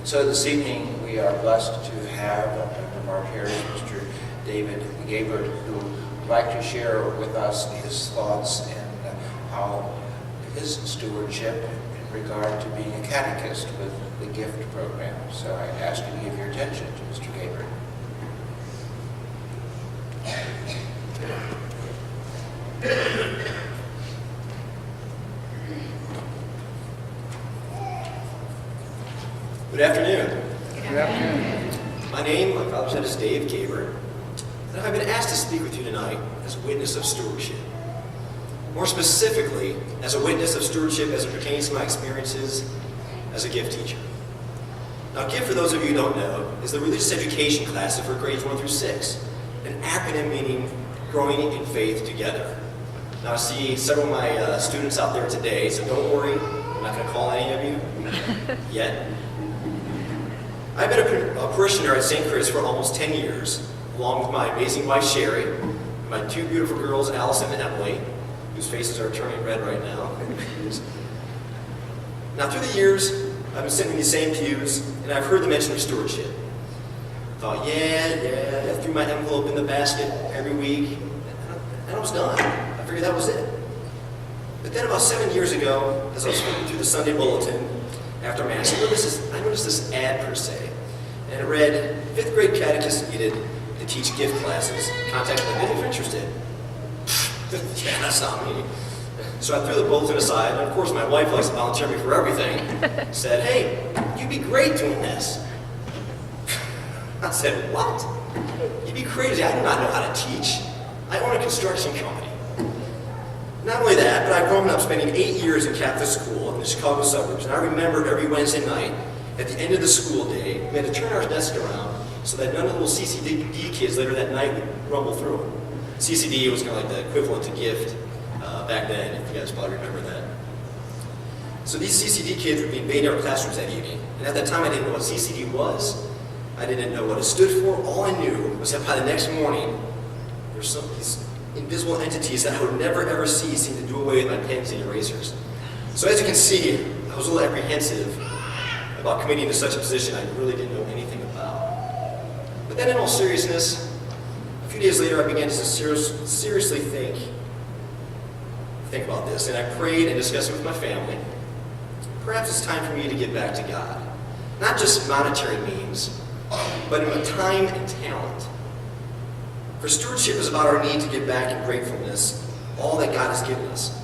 So this evening we are blessed to have a member of our parish, Mr. David Gabert, who would like to share with us his thoughts and how his stewardship in regard to being a catechist with the gift program. So I ask you to give your attention to Mr. Gabert. Good afternoon. Good afternoon. My name, my father said, is Dave Gabert, and I've been asked to speak with you tonight as a witness of stewardship. More specifically, as a witness of stewardship as it pertains to my experiences as a gift teacher. Now, GIFT, for those of you who don't know, is the religious education class for grades 1 through 6, an acronym meaning growing in faith together. Now, I see several of my students out there today, so don't worry, I'm not going to call any of you yet. I've been a parishioner at St. Chris for almost 10 years, along with my amazing wife, Sherry, and my two beautiful girls, Allison and Emily, whose faces are turning red right now. Now, through the years, I've been sitting in these same pews, and I've heard the mention of stewardship. I thought, yeah, I threw my envelope in the basket every week, and I was done. I figured that was it. But then about 7 years ago, as I was flipping through the Sunday bulletin after Mass, I noticed this ad per se, and it read, 5th grade catechist needed to teach gift classes. Contact me if you're interested. Yeah, that's not me. So I threw the bulletin aside, and of course my wife likes to volunteer me for everything. Said, hey, you'd be great doing this. I said, what? You'd be crazy. I do not know how to teach. I own a construction company. Not only that, but I've grown up spending 8 years in Catholic school in the Chicago suburbs, and I remember every Wednesday night, at the end of the school day, we had to turn our desk around so that none of the little CCD kids later that night would rumble through them. CCD was kind of like the equivalent to gift back then, if you guys probably remember that. So these CCD kids would be invading our classrooms that evening, and at that time I didn't know what CCD was. I didn't know what it stood for. All I knew was that by the next morning, there were some these invisible entities that I would never ever see seem to do away with my pens and erasers. So as you can see, I was a little apprehensive about committing to such a position I really didn't know anything about. But then in all seriousness, a few days later I began to seriously think about this, and I prayed and discussed it with my family. Perhaps it's time for me to give back to God. Not just monetary means, but in my time and talent. For stewardship is about our need to give back in gratefulness all that God has given us.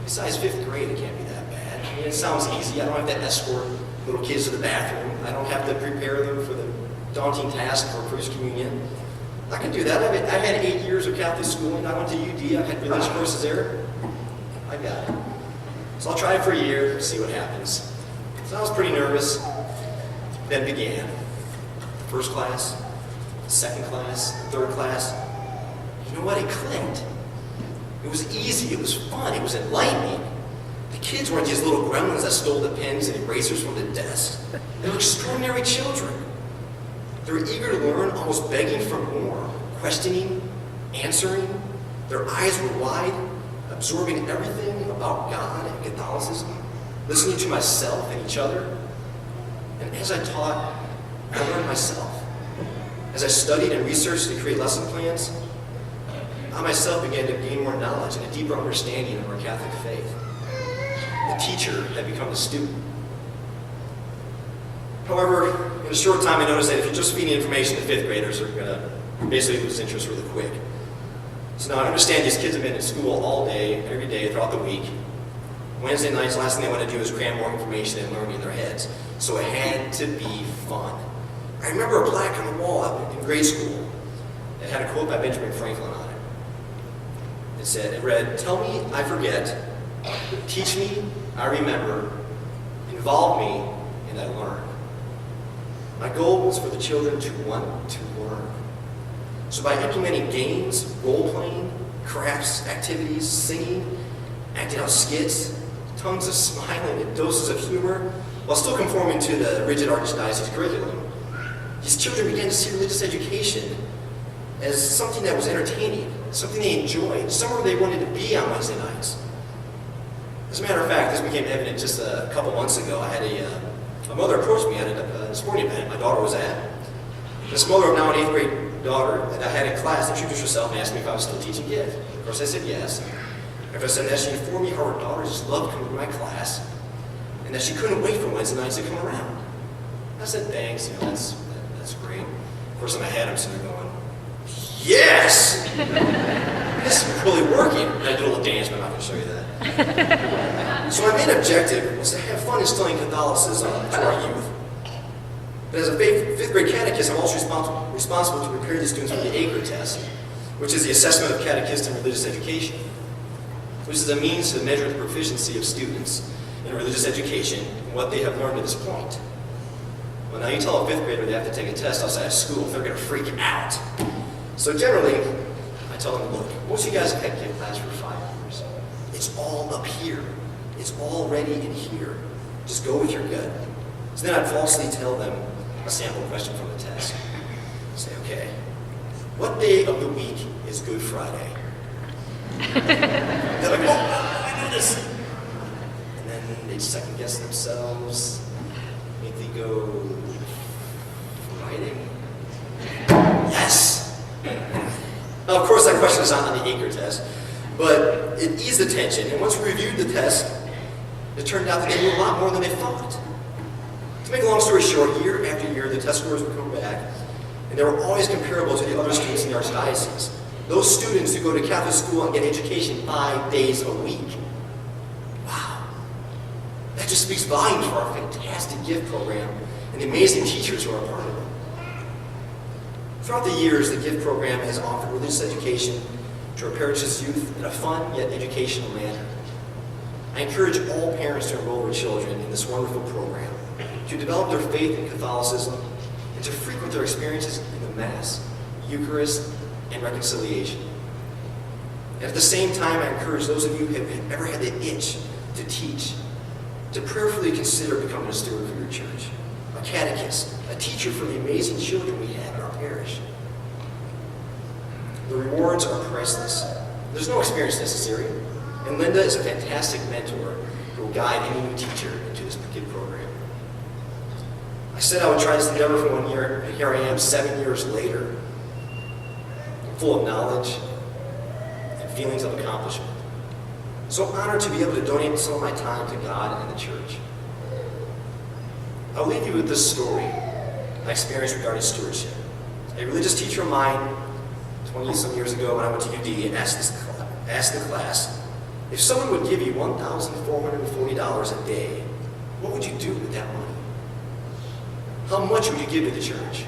Besides 5th grade, it can't be that bad. I mean, it sounds easy. I don't have to escort little kids to the bathroom. I don't have to prepare them for the daunting task for first communion. I can do that. I had 8 years of Catholic schooling. I went to UD. I had religious courses there. I got it. So I'll try it for a year, see what happens. So I was pretty nervous. Then began. First class, second class, third class. You know what? It clicked. It was easy. It was fun. It was enlightening. The kids weren't these little gremlins that stole the pens and erasers from the desk. They were extraordinary children. They were eager to learn, almost begging for more, questioning, answering. Their eyes were wide, absorbing everything about God and Catholicism, listening to myself and each other. And as I taught, I learned myself. As I studied and researched to create lesson plans, I myself began to gain more knowledge and a deeper understanding of our Catholic faith. The teacher had become the student. However, in a short time I noticed that if you're just feeding information to 5th graders, they're going to basically lose interest really quick. So now I understand these kids have been in school all day, every day, throughout the week. Wednesday nights, the last thing they want to do is cram more information and learning in their heads. So it had to be fun. I remember a plaque on the wall in grade school that had a quote by Benjamin Franklin on it. It read, "Tell me I forget, teach me I remember, involve me and I learn." My goal was for the children to want to learn. So by implementing games, role-playing, crafts, activities, singing, acting out skits, tons of smiling and doses of humor, while still conforming to the rigid archdiocese curriculum, these children began to see religious education as something that was entertaining, something they enjoyed, somewhere they wanted to be on Wednesday nights. As a matter of fact, this became evident just a couple months ago. I had a mother approached me at sporting event my daughter was at. This mother of now an 8th grade daughter that I had in class introduced herself and asked me if I was still teaching gift. Of course, I said yes. After I said that, she informed me how her daughter just loved coming to my class and that she couldn't wait for Wednesday nights to come around. I said, thanks, that's great. Of course, in my head, I'm sitting there going, yes! This is really working. And I did a little dance, but I'm not going to show you that. So my main objective was to have fun instilling Catholicism to our youth. But as a 5th grade catechist, I'm also responsible to prepare the students for the ACRE test, which is the assessment of catechist and religious education, which is a means to measure the proficiency of students in religious education and what they have learned to this point. Well, now you tell a 5th grader they have to take a test outside of school, they're going to freak out. So generally, I tell them, look, most of you guys have had gift class for 5 years. It's all up here. It's already in here. Just go with your gut. So then I'd falsely tell them a sample question from the test. Say, okay, what day of the week is Good Friday? They're like, oh, I know this. And then they'd second guess themselves. Make they go, Friday? Yes! Now, of course, that question is not on the ACRE test, but it eased the tension. And once we reviewed the test, it turned out that they knew a lot more than they thought. To make a long story short, year after year, the test scores would come back, and they were always comparable to the other students in the Archdiocese. Those students who go to Catholic school and get education 5 days a week. Wow. That just speaks volumes for our fantastic gift program and the amazing teachers who are a part of it. Throughout the years, the gift program has offered religious education to our parish's youth in a fun yet educational manner. I encourage all parents to enroll their children in this wonderful program, to develop their faith in Catholicism, and to frequent their experiences in the Mass, Eucharist, and reconciliation. And at the same time, I encourage those of you who have ever had the itch to teach, to prayerfully consider becoming a steward for your church, a catechist, a teacher for the amazing children we have in our parish. The rewards are priceless. There's no experience necessary, and Linda is a fantastic mentor who will guide any new teacher into this gift program. I said I would try this endeavor for 1 year, and here I am 7 years later, full of knowledge and feelings of accomplishment. So honored to be able to donate some of my time to God and the church. I'll leave you with this story I experienced regarding stewardship. A religious teacher of mine, 20-some years ago when I went to UD, asked the class, if someone would give you $1,440 a day, what would you do with that money? How much would you give to the church?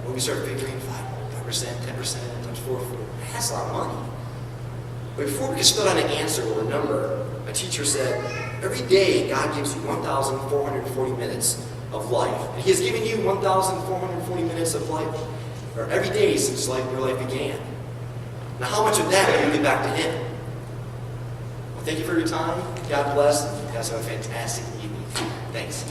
When we started figuring 5%, 10%, times 4, that's a lot of money. But before we could spit out an answer or a number, a teacher said, every day God gives you 1,440 minutes of life. And He has given you 1,440 minutes of life, or every day since your life began. Now how much of that will you give back to Him? Well, thank you for your time. God bless. You guys have a fantastic evening. Thanks.